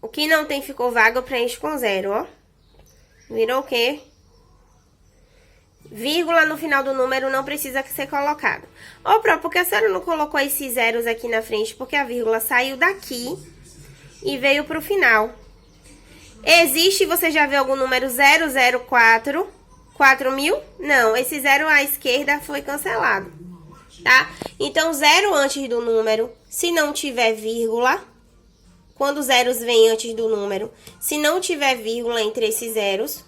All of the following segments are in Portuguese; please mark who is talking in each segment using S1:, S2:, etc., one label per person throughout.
S1: O que não tem ficou vago, eu preencho com 0, ó. Virou o quê? Vírgula no final do número não precisa ser colocado. Ô, Pró, por que a senhora não colocou esses zeros aqui na frente? Porque a vírgula saiu daqui e veio pro final. Existe, você já viu algum número 004? 4.000? Não, esse zero à esquerda foi cancelado, tá? Então, zero antes do número, se não tiver vírgula, quando os zeros vêm antes do número, se não tiver vírgula entre esses zeros,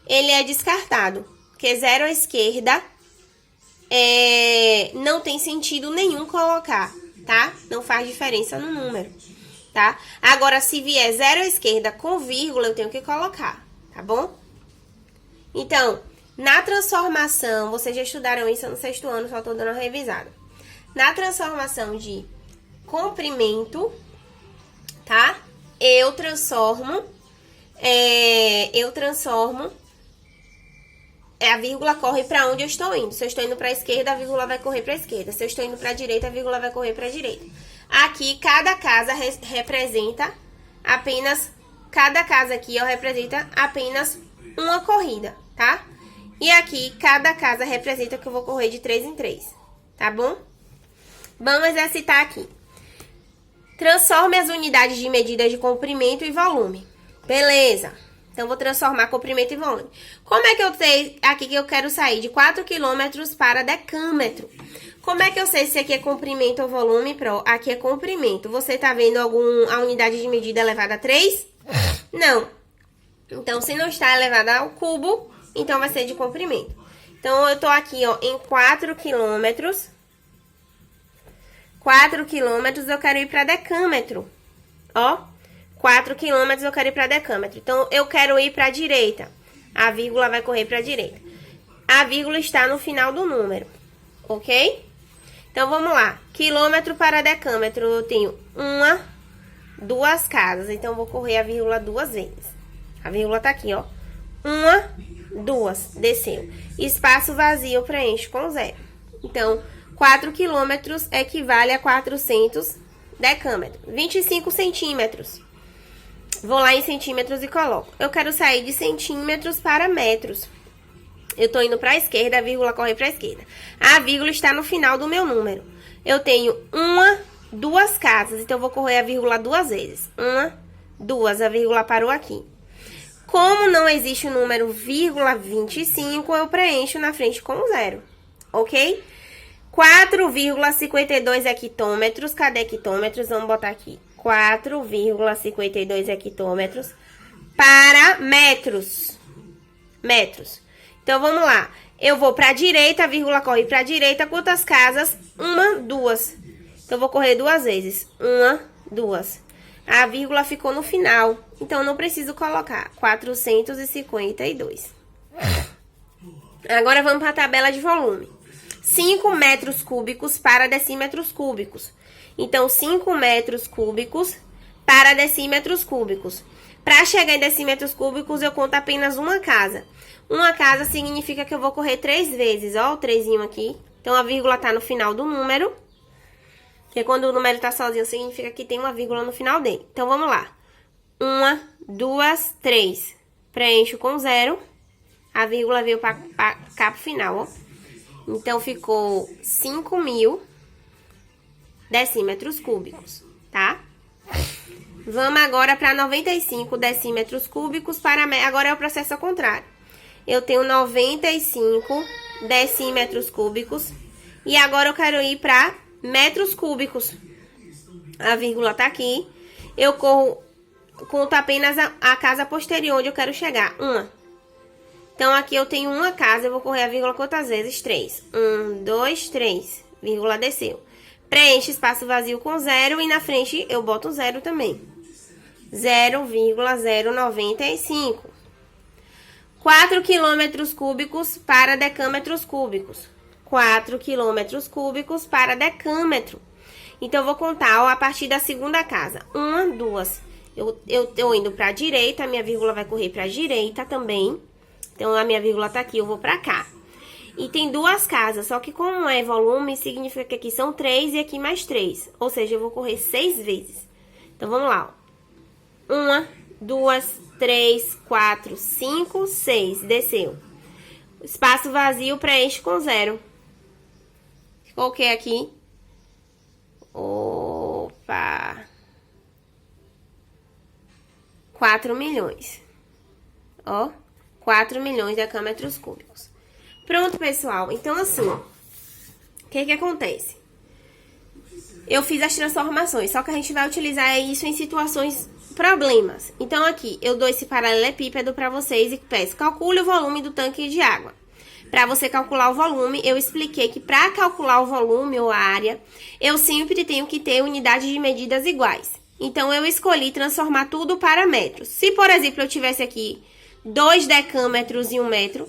S1: ele é descartado. Porque zero à esquerda não tem sentido nenhum colocar, tá? Não faz diferença no número, tá? Agora, se vier zero à esquerda com vírgula, eu tenho que colocar, tá bom? Então, na transformação, vocês já estudaram isso no 6º ano, só tô dando uma revisada. Na transformação de comprimento, tá? Eu transformo a vírgula corre para onde eu estou indo. Se eu estou indo para a esquerda, a vírgula vai correr para a esquerda. Se eu estou indo para a direita, a vírgula vai correr para a direita. Aqui, cada casa representa apenas... Cada casa aqui, ó, representa apenas uma corrida, tá? E aqui, cada casa representa que eu vou correr de 3 em 3, tá bom? Vamos exercitar aqui. Transforme as unidades de medida de comprimento e volume. Beleza. Então, vou transformar comprimento em volume. Como é que eu sei aqui que eu quero sair de 4 km para decâmetro? Como é que eu sei se aqui é comprimento ou volume, Pró? Aqui é comprimento. Você tá vendo a unidade de medida elevada a 3? Não. Então, se não está elevada ao cubo, então vai ser de comprimento. Então, eu tô aqui, ó, em 4 km. 4 km eu quero ir para decâmetro. Ó. 4 km eu quero ir para decâmetro. Então, eu quero ir para a direita. A vírgula vai correr para a direita. A vírgula está no final do número. Ok? Então, vamos lá. Quilômetro para decâmetro. Eu tenho 1, 2 casas. Então, eu vou correr a vírgula 2 vezes. A vírgula tá aqui, ó. 1, 2. Desceu. Espaço vazio eu preencho com 0. Então, 4 quilômetros equivale a 400 decâmetros. 25 centímetros. Vou lá em centímetros e coloco. Eu quero sair de centímetros para metros. Eu tô indo para a esquerda, a vírgula corre para a esquerda. A vírgula está no final do meu número. Eu tenho 1, 2 casas, então eu vou correr a vírgula 2 vezes. 1, 2, a vírgula parou aqui. Como não existe o número vírgula 25, eu preencho na frente com 0, ok? 4,52 hectômetros, cadê hectômetros? Vamos botar aqui. 4,52 hectômetros para metros. Metros. Então, vamos lá. Eu vou para a direita, a vírgula corre para a direita. Quantas casas? 1, 2. Então, eu vou correr 2 vezes. 1, 2. A vírgula ficou no final. Então, eu não preciso colocar. 452. Agora, vamos para a tabela de volume. 5 metros cúbicos para decímetros cúbicos. Então, 5 metros cúbicos para decímetros cúbicos. Para chegar em decímetros cúbicos, eu conto apenas uma casa. Uma casa significa que eu vou correr 3 vezes, ó, o 3zinho aqui. Então, a vírgula tá no final do número. Porque quando o número tá sozinho, significa que tem uma vírgula no final dele. Então, vamos lá. 1, 2, 3. Preencho com 0. A vírgula veio para cá pro final, ó. Então, ficou 5.000 decímetros cúbicos, tá? Vamos agora para 95 decímetros cúbicos para... Agora é o processo ao contrário. Eu tenho 95 decímetros cúbicos. E agora eu quero ir para metros cúbicos. A vírgula tá aqui. Eu conto apenas a casa posterior onde eu quero chegar. 1. Então, aqui eu tenho uma casa. Eu vou correr a vírgula quantas vezes? 3. 1, 2, 3. Vírgula desceu. Preenche espaço vazio com 0 e na frente eu boto 0 também. 0,095. 4 quilômetros cúbicos para decâmetros cúbicos. 4 quilômetros cúbicos para decâmetro. Então, eu vou contar, ó, a partir da segunda casa. 1, 2. Eu tô indo para a direita, a minha vírgula vai correr para a direita também. Então, a minha vírgula tá aqui, eu vou para cá. E tem 2 casas, só que como é volume, significa que aqui são 3 e aqui mais 3. Ou seja, eu vou correr 6 vezes. Então, vamos lá, ó. 1, 2, 3, 4, 5, 6. Desceu. Espaço vazio preenche com 0. Ficou o que aqui? Opa! 4 milhões. Ó, 4 milhões de decâmetros cúbicos. Pronto, pessoal. Então, assim, o que acontece? Eu fiz as transformações, só que a gente vai utilizar isso em situações problemas. Então, aqui, eu dou esse paralelepípedo para vocês e peço, calcule o volume do tanque de água. Para você calcular o volume, eu expliquei que para calcular o volume ou a área, eu sempre tenho que ter unidades de medidas iguais. Então, eu escolhi transformar tudo para metros. Se, por exemplo, eu tivesse aqui 2 decâmetros e 1 metro,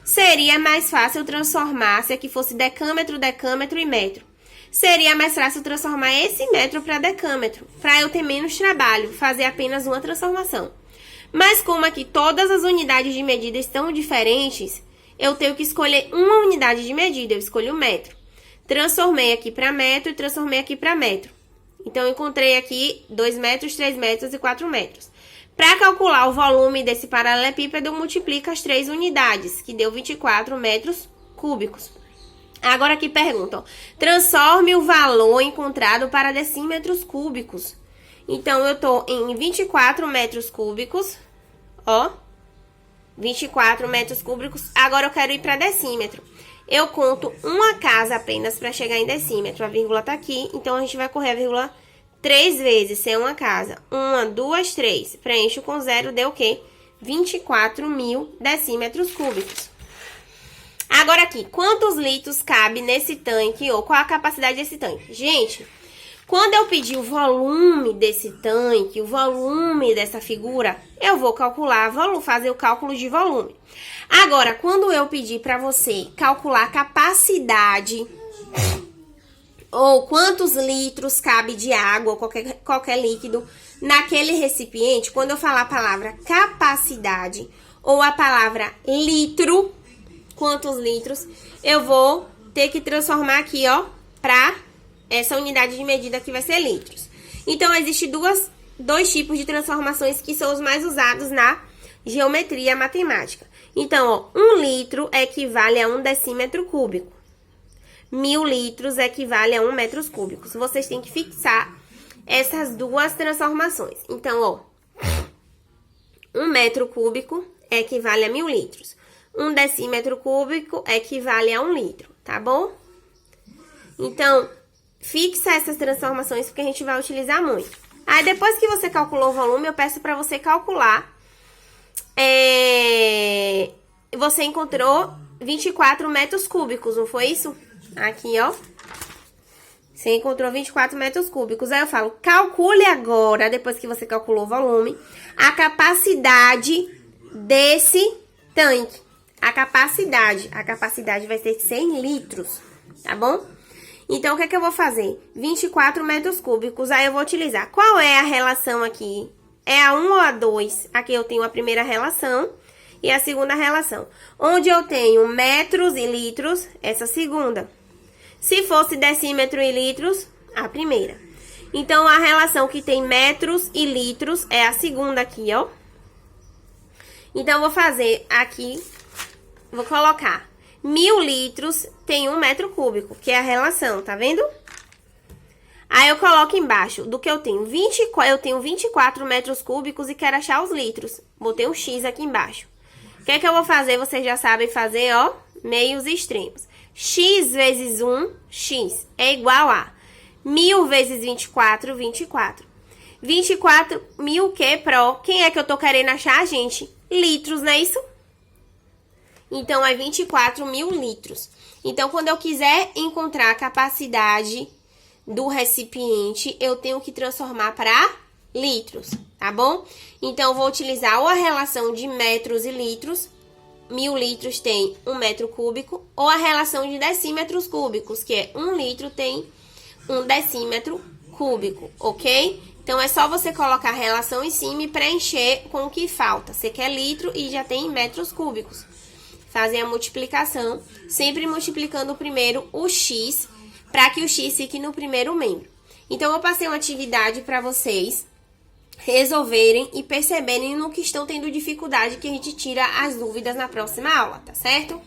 S1: seria mais fácil transformar, se aqui fosse decâmetro, decâmetro e metro. Seria mais fácil transformar esse metro para decâmetro, para eu ter menos trabalho, fazer apenas uma transformação. Mas como aqui todas as unidades de medida estão diferentes, eu tenho que escolher uma unidade de medida, eu escolhi o metro. Transformei aqui para metro e transformei aqui para metro. Então, eu encontrei aqui 2 metros, 3 metros e 4 metros. Para calcular o volume desse paralelepípedo, eu multiplico as 3 unidades, que deu 24 metros cúbicos. Agora aqui perguntam, transforme o valor encontrado para decímetros cúbicos. Então, eu estou em 24 metros cúbicos, ó, 24 metros cúbicos. Agora, eu quero ir para decímetro. Eu conto uma casa apenas para chegar em decímetro. A vírgula tá aqui, então a gente vai correr a vírgula 3 vezes, ser uma casa. 1, 2, 3. Preencho com 0, deu o quê? 24 mil decímetros cúbicos. Agora aqui, quantos litros cabe nesse tanque ou qual a capacidade desse tanque? Gente, quando eu pedir o volume desse tanque, o volume dessa figura, eu vou calcular, vou fazer o cálculo de volume. Agora, quando eu pedir para você calcular a capacidade ou quantos litros cabe de água ou qualquer líquido naquele recipiente, quando eu falar a palavra capacidade ou a palavra litro, quantos litros, eu vou ter que transformar aqui, ó, para essa unidade de medida que vai ser litros. Então, existem dois tipos de transformações que são os mais usados na geometria matemática. Então, ó, 1 litro equivale a 1 decímetro cúbico. 1000 litros equivale a 1 metros cúbicos. Vocês têm que fixar essas duas transformações. Então, ó, 1 metro cúbico equivale a 1000 litros. 1 decímetro cúbico equivale a 1 litro, tá bom? Então, fixa essas transformações porque a gente vai utilizar muito. Aí, depois que você calculou o volume, eu peço para você calcular. Você encontrou 24 metros cúbicos, não foi isso? Aqui, ó. Você encontrou 24 metros cúbicos. Aí eu falo, calcule agora, depois que você calculou o volume, a capacidade desse tanque. A capacidade vai ser 100 litros, tá bom? Então, o que é que eu vou fazer? 24 metros cúbicos, aí eu vou utilizar. Qual é a relação aqui? É a 1 ou a 2? Aqui eu tenho a primeira relação e a segunda relação. Onde eu tenho metros e litros, essa segunda. Se fosse decímetro e litros, a primeira. Então, a relação que tem metros e litros é a segunda aqui, ó. Então, eu vou fazer aqui, vou colocar 1000 litros tem 1 metro cúbico, que é a relação, tá vendo? Aí, eu coloco embaixo do que eu tenho 24 metros cúbicos e quero achar os litros. Botei um X aqui embaixo. O que é que eu vou fazer? Vocês já sabem fazer, ó, meios extremos. X vezes 1, X, é igual a 1000 vezes 24, 24. 24 mil que pro? Quem é que eu tô querendo achar, gente? Litros, não é isso? Então, é 24 mil litros. Então, quando eu quiser encontrar a capacidade do recipiente, eu tenho que transformar para litros, tá bom? Então, eu vou utilizar ou a relação de metros e litros, 1000 litros tem 1 metro cúbico, ou a relação de decímetros cúbicos, que é 1 litro tem 1 decímetro cúbico, ok? Então, é só você colocar a relação em cima e preencher com o que falta. Você quer litro e já tem metros cúbicos. Fazem a multiplicação, sempre multiplicando primeiro o X, para que o X fique no primeiro membro. Então, eu passei uma atividade para vocês, resolverem e perceberem no que estão tendo dificuldade, que a gente tira as dúvidas na próxima aula, tá certo?